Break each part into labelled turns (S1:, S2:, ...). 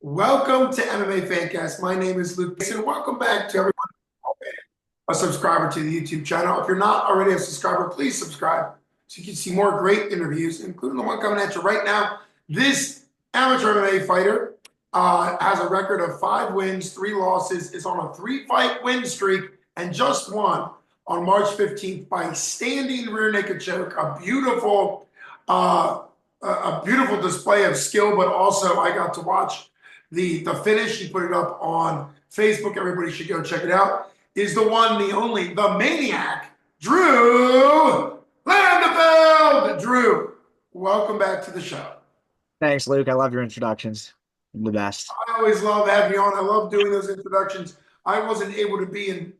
S1: Welcome to MMA Fancast. My name is Luke, and welcome back to everyone, a subscriber to the YouTube channel. If you're not already a subscriber, please subscribe so you can see more great interviews, including the one coming at you right now. This amateur MMA fighter has a record of 5 wins, 3 losses, is on a 3-fight win streak, and just won on March 15th by standing rear naked choke. Uh, a beautiful display of skill, but also I got to watch the finish. He put it up on Facebook. Everybody should go check it out. Is the one, the only, the maniac, Drew Landefeld. Drew, welcome back to the show.
S2: Thanks, Luke. I love your introductions. You're the best.
S1: I always love having you on. I love doing those introductions. I wasn't able to be in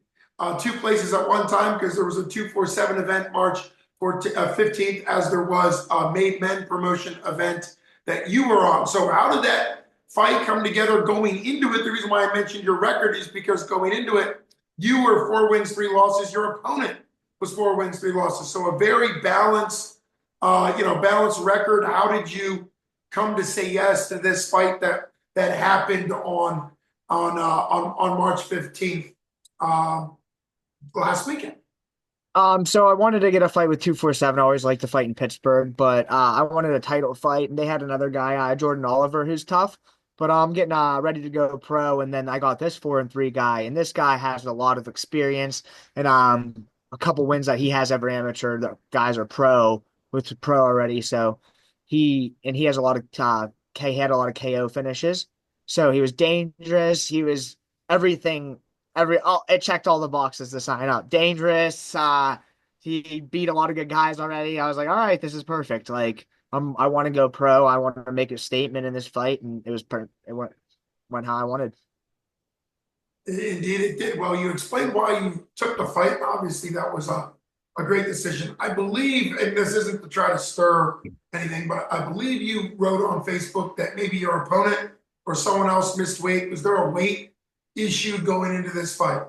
S1: 2 places at one time because there was a 247 event March 15th, as there was a Made Men promotion event that you were on. So how did that fight come together going into it? The reason why I mentioned your record is because going into it, you were 4 wins, 3 losses. Your opponent was 4 wins, 3 losses. So a very balanced, balanced record. How did you come to say yes to this fight that happened on March 15th last weekend?
S2: So I wanted to get a fight with 247. I always like to fight in Pittsburgh, but I wanted a title fight, and they had another guy, Jordan Oliver, who's tough. But I'm getting ready to go pro, and then I got this 4-3 guy, and this guy has a lot of experience and a couple wins that he has every amateur. The guys are pro already, so he has a lot of he had a lot of KO finishes, so he was dangerous. He was everything it checked all the boxes to sign up. Dangerous. He beat a lot of good guys already. I was like, all right, this is perfect. Like, I want to go pro. I want to make a statement in this fight, and it went how I wanted.
S1: Indeed, it did. Well, you explained why you took the fight. Obviously, that was a great decision. I believe, and this isn't to try to stir anything, but I believe you wrote on Facebook that maybe your opponent or someone else missed weight. Was there a weight issue going into this fight?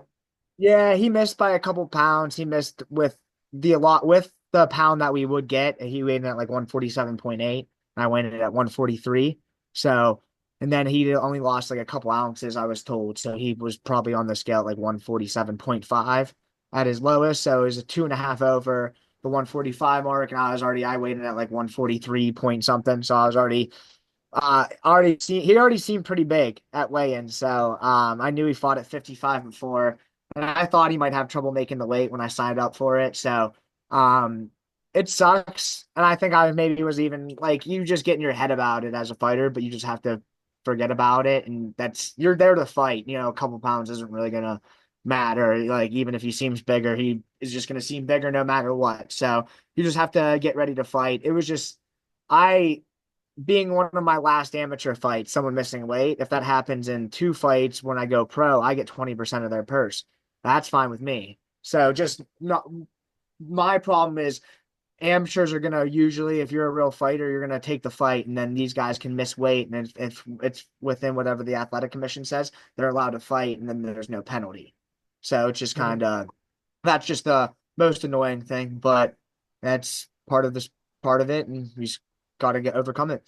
S2: Yeah, he missed by a couple pounds. He missed with the pound that we would get. He weighed in at like 147.8, and I went in at 143. So, and then he only lost like a couple ounces, I was told. So he was probably on the scale at like 147.5 at his lowest. So it was a 2.5 over the 145 mark, and I weighed in at like 143 point something. So I was he already seemed pretty big at weigh-in. So I knew he fought at 55 before, and I thought he might have trouble making the weight when I signed up for it. So it sucks. And I think I maybe was even like, you just get in your head about it as a fighter, but you just have to forget about it. And you're there to fight. A couple pounds isn't really gonna matter. Like, even if he seems bigger, he is just gonna seem bigger no matter what. So you just have to get ready to fight. It was just I being one of my last amateur fights, someone missing weight. If that happens in 2 fights when I go pro, I get 20% of their purse. That's fine with me. So just not my problem is amateurs are gonna usually, if you're a real fighter, you're gonna take the fight, and then these guys can miss weight, and if it's within whatever the athletic commission says, they're allowed to fight, and then there's no penalty. So it's just kind of that's just the most annoying thing, but that's part of it, and we just got to get overcome it.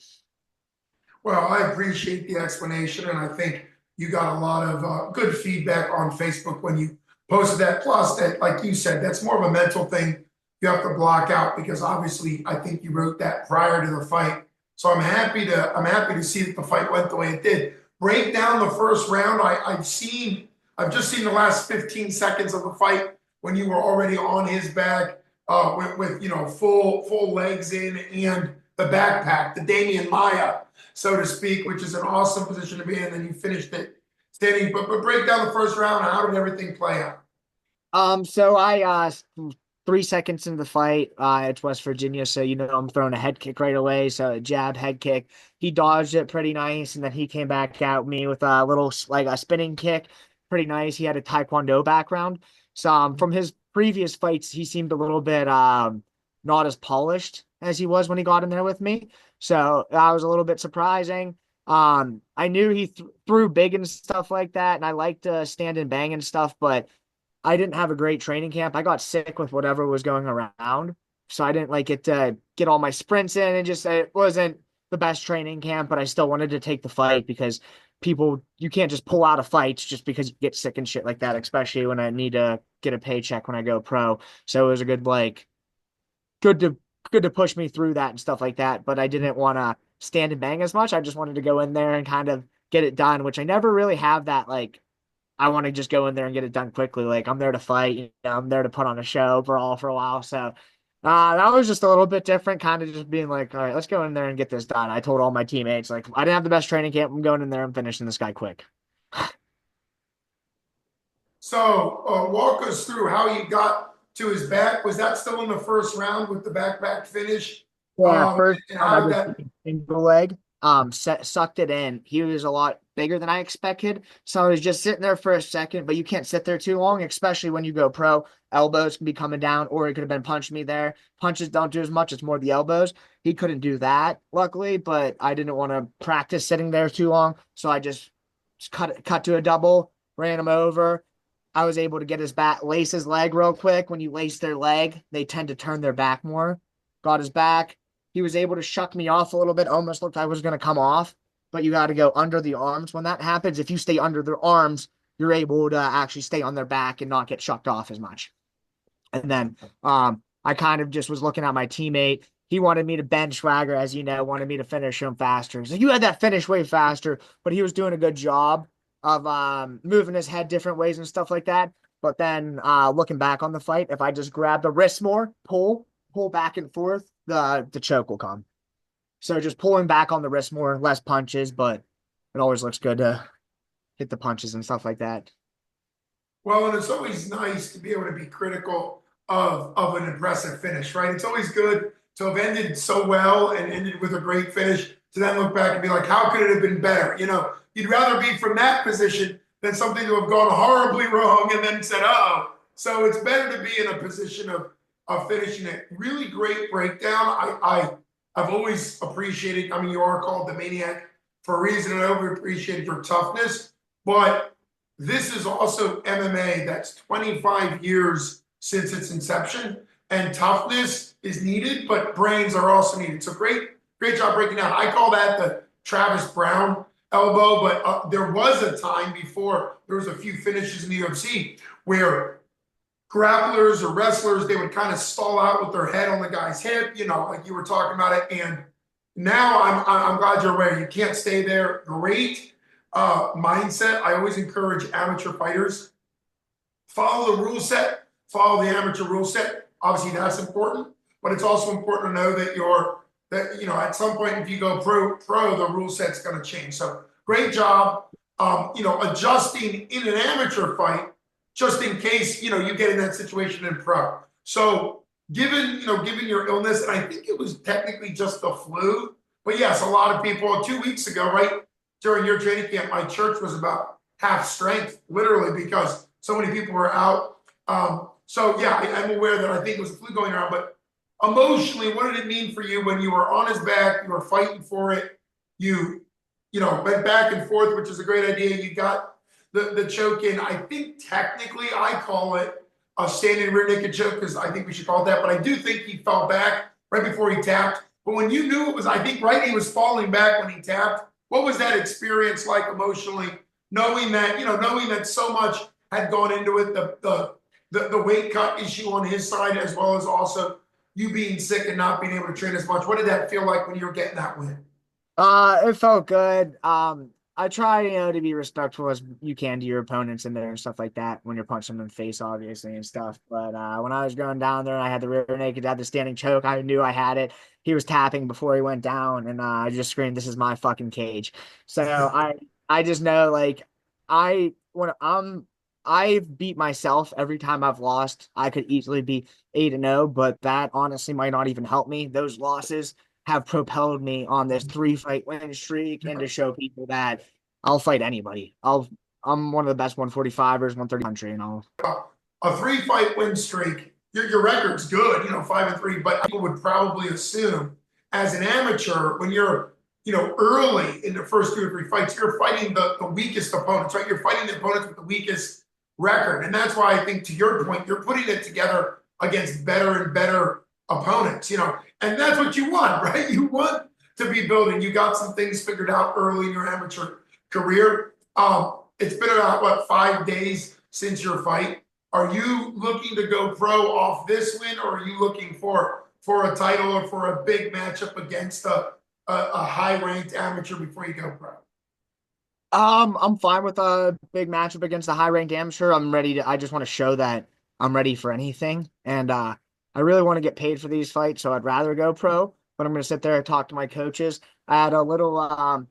S1: Well, I appreciate the explanation, and I think you got a lot of good feedback on Facebook when you posted that. Plus, that, like you said, that's more of a mental thing you have to block out because obviously, I think you wrote that prior to the fight. So I'm happy to see that the fight went the way it did. Break down the first round. I've just seen the last 15 seconds of the fight when you were already on his back with full legs in and the backpack, the Damian Maya, so to speak, which is an awesome position to be in. Then you finished it standing. But break down the first round. How did everything play out?
S2: So I 3 seconds into the fight, it's West Virginia, so I'm throwing a head kick right away. So a jab head kick. He dodged it pretty nice, and then he came back at me with a little like a spinning kick, pretty nice. He had a Taekwondo background. So from his previous fights, he seemed a little bit not as polished as he was when he got in there with me. So that was a little bit surprising. I knew he threw big and stuff like that, and I liked to stand and bang and stuff, but I didn't have a great training camp. I got sick with whatever was going around, so I didn't like it to get all my sprints in, and just it wasn't the best training camp, but I still wanted to take the fight because you can't just pull out of fights just because you get sick and shit like that, especially when I need to get a paycheck when I go pro. So it was a good to good to push me through that and stuff like that. But I didn't want to stand and bang as much. I just wanted to go in there and kind of get it done, which I never really have that I want to just go in there and get it done quickly. Like I'm there to fight, I'm there to put on a show overall for a while. So that was just a little bit different, kind of just being like, all right, let's go in there and get this done. I told all my teammates, like, I didn't have the best training camp. I'm going in there and finishing this guy quick.
S1: So walk us through how you got to his back. Was that still in the first round with the back finish?
S2: Yeah, first
S1: And
S2: round
S1: how
S2: I
S1: did
S2: just
S1: that?
S2: single leg, sucked it in. He was a lot bigger than I expected, so I was just sitting there for a second. But you can't sit there too long, especially when you go pro. Elbows can be coming down, or he could have been punching me there. Punches don't do as much; it's more the elbows. He couldn't do that, luckily, but I didn't want to practice sitting there too long, so I just cut to a double, ran him over. I was able to get his back, lace his leg real quick. When you lace their leg, they tend to turn their back more. Got his back. He was able to shuck me off a little bit. Almost looked like I was going to come off, but you got to go under the arms. When that happens, if you stay under their arms, you're able to actually stay on their back and not get shucked off as much. And then I kind of just was looking at my teammate. He wanted me to bench swagger, as you know, wanted me to finish him faster. So you had that finish way faster, but he was doing a good job of moving his head different ways and stuff like that. But then looking back on the fight, if I just grab the wrist more, pull back and forth, the choke will come. So just pulling back on the wrist more, less punches, but it always looks good to hit the punches and stuff like that.
S1: Well, and it's always nice to be able to be critical of an impressive finish, right? It's always good to have ended so well and ended with a great finish to then look back and be like, how could it have been better? You'd rather be from that position than something to have gone horribly wrong and then said, uh-oh. So it's better to be in a position of finishing it. Really great breakdown. I've always appreciated, I mean, you are called the Maniac for a reason, and I always appreciated your toughness, but this is also MMA that's 25 years since its inception, and toughness is needed, but brains are also needed. So great job breaking down. I call that the Travis Brown elbow, but there was a time before there was a few finishes in the UFC where grapplers or wrestlers, they would kind of stall out with their head on the guy's hip, like you were talking about it. And now I'm glad you're aware. You can't stay there. Great mindset. I always encourage amateur fighters, follow the rule set, follow the amateur rule set. Obviously that's important, but it's also important to know that at some point, if you go pro, the rule set's going to change. So great job, adjusting in an amateur fight, just in case, you get in that situation in pro. So given your illness, and I think it was technically just the flu, but yes, a lot of people 2 weeks ago, right, during your training camp, my church was about half strength, literally, because so many people were out. So yeah, I'm aware that I think it was the flu going around, but emotionally, what did it mean for you when you were on his back, you were fighting for it, you went back and forth, which is a great idea. You got the choke in. I think technically I call it a standing rear naked choke because I think we should call it that, but I do think he fell back right before he tapped. But when you knew it was, I think, right, he was falling back when he tapped. What was that experience like emotionally, knowing that so much had gone into it, the weight cut issue on his side, as well as also you being sick and not being able to train as much? What did that feel like when you were getting that win?
S2: It felt good. I try, to be respectful as you can to your opponents in there and stuff like that when you're punching them in the face, obviously, and stuff. But when I was going down there and I had the rear naked, I had the standing choke, I knew I had it. He was tapping before he went down, and I just screamed, "This is my fucking cage." So I just know, like, when I've beat myself every time I've lost. I could easily be 8-0, but that honestly might not even help me. Those losses have propelled me on this 3-fight win streak and to show people that I'll fight anybody. I'm one of the best 145ers, 130 country, and I'll
S1: A 3-fight win streak, your record's good, 5-3, but people would probably assume as an amateur, when you're, early in the first 2 or 3 fights, you're fighting the weakest opponents, right? You're fighting the opponents with the weakest record. And that's why I think, to your point, you're putting it together against better and better opponents, and that's what you want, right? You want to be building. You got some things figured out early in your amateur career. It's been about what, 5 days since your fight. Are you looking to go pro off this win, or are you looking for a title or for a big matchup against a high ranked amateur before you go pro?
S2: I'm fine with a big matchup against a high ranked amateur. I just want to show that I'm ready for anything. And I really want to get paid for these fights, so I'd rather go pro, but I'm gonna sit there and talk to my coaches. I had a little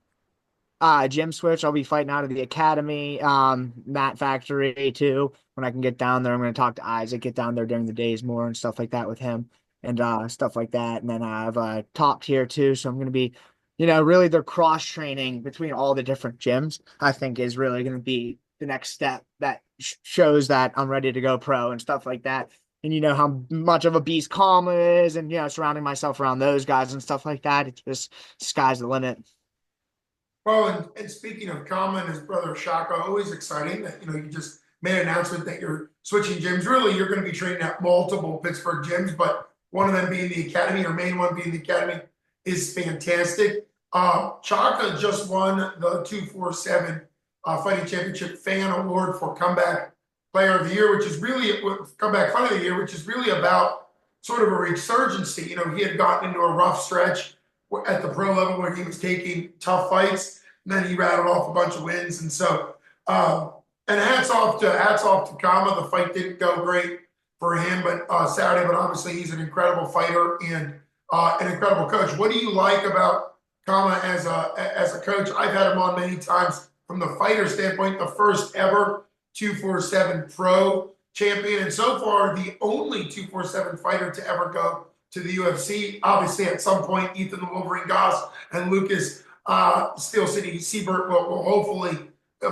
S2: gym switch. I'll be fighting out of the academy, Mat Factory too. When I can get down there, I'm gonna talk to Isaac, get down there during the days more and stuff like that with him and stuff like that. And then I've talked here too, so I'm gonna be, really the cross training between all the different gyms, I think is really gonna be the next step that shows that I'm ready to go pro and stuff like that. And you know how much of a beast Kama is, and surrounding myself around those guys and stuff like that. It's just sky's the limit.
S1: Well, and speaking of Kama and his brother Shaka, always exciting that you just made an announcement that you're switching gyms. Really, you're going to be training at multiple Pittsburgh gyms, but one of them being the academy, or main one being the academy, is fantastic. Shaka just won the 247 Fighting Championship Fan Award for Comeback Player of the Year, which is really Comeback Fighter of the Year, which is really about sort of a resurgency. He had gotten into a rough stretch at the pro level where he was taking tough fights, and then he rattled off a bunch of wins. And so, and hats off to Kama. The fight didn't go great for him, but Saturday. But obviously, he's an incredible fighter and an incredible coach. What do you like about Kama as a coach? I've had him on many times from the fighter standpoint. The first ever 247 pro champion, and so far the only 247 fighter to ever go to the UFC. Obviously, at some point, Ethan the Wolverine Goss and Lucas Steel City Siebert will hopefully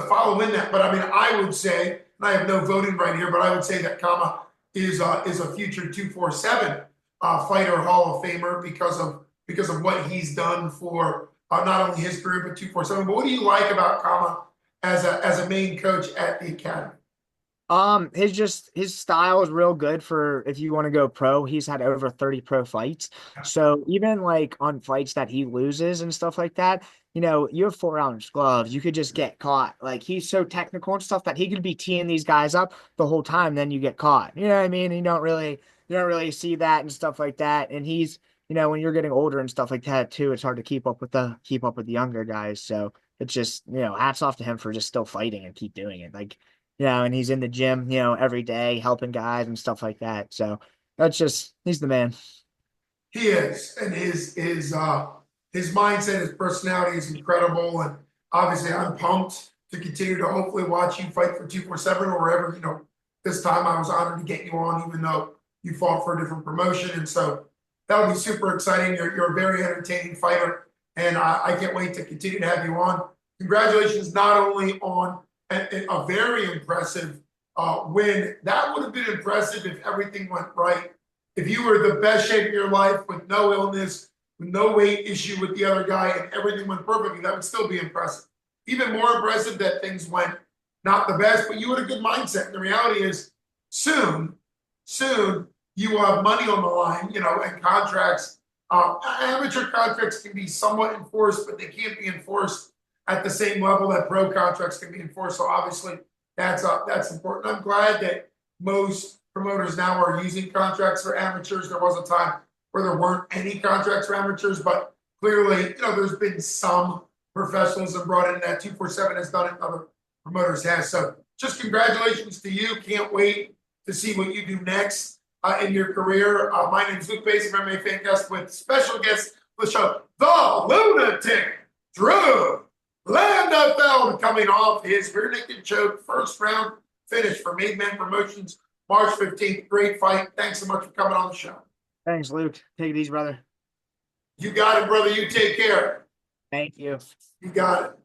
S1: follow in that. But I mean, I would say, and I have no voting right here, but I would say that Kama is a future 247 fighter Hall of Famer because of what he's done for not only his career but 247. But what do you like about Kama as a main coach at the academy?
S2: His style is real good for if you want to go pro. He's had over 30 pro fights. So even like on fights that he loses and stuff like that, you have 4-ounce gloves. You could just get caught. Like he's so technical and stuff that he could be teeing these guys up the whole time, then you get caught. You know what I mean? You don't really see that and stuff like that. And he's, when you're getting older and stuff like that too, it's hard to keep up with the younger guys. So it's just, hats off to him for just still fighting and keep doing it. Like, and he's in the gym, every day helping guys and stuff like that. So he's the man.
S1: He is, and his mindset, his personality is incredible. And obviously, I'm pumped to continue to hopefully watch you fight for 247 or wherever. This time I was honored to get you on, even though you fought for a different promotion, and so that'll be super exciting. You're a very entertaining fighter, and I can't wait to continue to have you on. Congratulations, not only on a very impressive win. That would have been impressive if everything went right. If you were the best shape of your life with no illness, with no weight issue with the other guy, and everything went perfectly, that would still be impressive. Even more impressive that things went not the best, but you had a good mindset. And the reality is soon, you will have money on the line, and contracts. Amateur contracts can be somewhat enforced, but they can't be enforced at the same level that pro contracts can be enforced. So obviously that's important. I'm glad that most promoters now are using contracts for amateurs. There was a time where there weren't any contracts for amateurs, but clearly, there's been some professionalism brought in that 247 has done it, other promoters have. So just congratulations to you. Can't wait to see what you do next in your career. My name is Luke Bass of MMA Fancast with special guest for the show, the Lunatic, Drew Landefeld, coming off his rear naked choke first round finish for Made Man Promotions, March 15th. Great fight. Thanks so much for coming on the show.
S2: Thanks, Luke. Take it easy, brother.
S1: You got it, brother. You take care.
S2: Thank you.
S1: You got it.